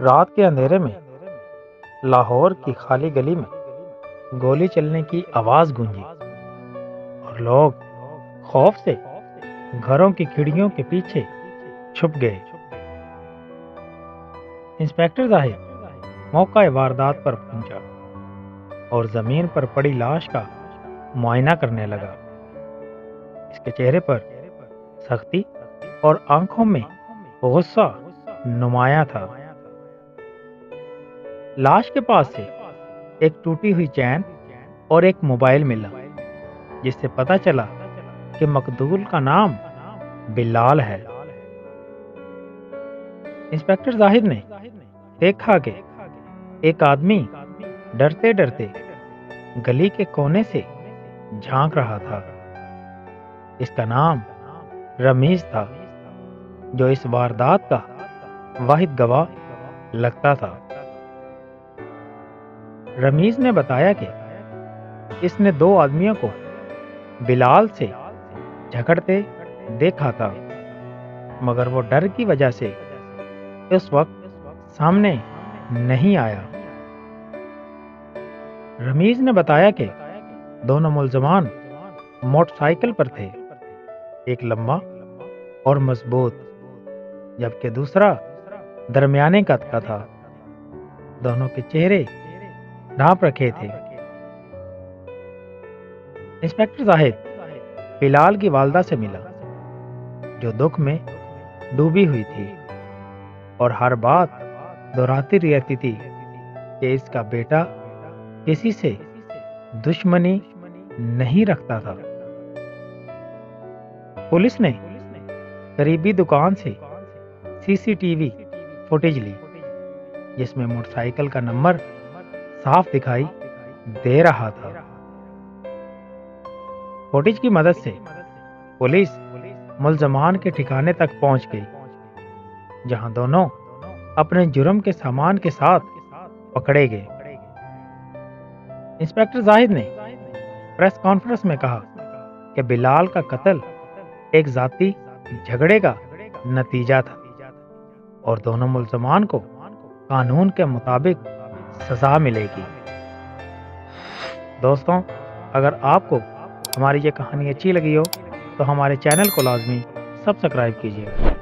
رات کے اندھیرے میں لاہور کی خالی گلی میں گولی چلنے کی آواز گونجی اور لوگ خوف سے گھروں کی کھڑکیوں کے پیچھے چھپ گئے۔ انسپکٹر زاہد موقع واردات پر پہنچا اور زمین پر پڑی لاش کا معائنہ کرنے لگا۔ اس کے چہرے پر سختی اور آنکھوں میں غصہ نمایاں تھا۔ لاش کے پاس سے ایک ٹوٹی ہوئی چین اور ایک موبائل ملا، جس سے پتہ چلا کہ مقتول کا نام بلال ہے۔ انسپکٹر زاہد نے دیکھا کہ ایک آدمی ڈرتے ڈرتے گلی کے کونے سے جھانک رہا تھا۔ اس کا نام رمیز تھا، جو اس واردات کا واحد گواہ لگتا تھا۔ رمیز نے بتایا کہ اس نے دو آدمیوں کو بلال سے جھگڑتے دیکھا تھا، مگر وہ ڈر کی وجہ سے اس وقت سامنے نہیں آیا۔ رمیز نے بتایا کہ دونوں ملزمان موٹر سائیکل پر تھے، ایک لمبا اور مضبوط جبکہ دوسرا درمیانے قد کا تھا۔ دونوں کے چہرے ڈھانپ رکھے تھے۔ انسپکٹر زاہد بلال کی والدہ سے ملا، جو دکھ میں ڈوبی ہوئی تھی اور ہر بات دہراتی رہتی تھی کہ اس کا بیٹا کسی سے دشمنی نہیں رکھتا تھا۔ پولیس نے قریبی دکان سے CCTV فوٹیج لی، جس میں موٹر سائیکل کا نمبر صاف دکھائی دے رہا تھا۔ فوٹیج کی مدد سے پولیس ملزمان کے ٹھکانے تک پہنچ گئی، جہاں دونوں اپنے جرم کے سامان کے ساتھ پکڑے گئے۔ انسپکٹر زاہد نے پریس کانفرنس میں کہا کہ بلال کا قتل ایک ذاتی جھگڑے کا نتیجہ تھا اور دونوں ملزمان کو قانون کے مطابق سزا ملے گی۔ دوستوں، اگر آپ کو ہماری یہ کہانی اچھی لگی ہو تو ہمارے چینل کو لازمی سبسکرائب کیجیے۔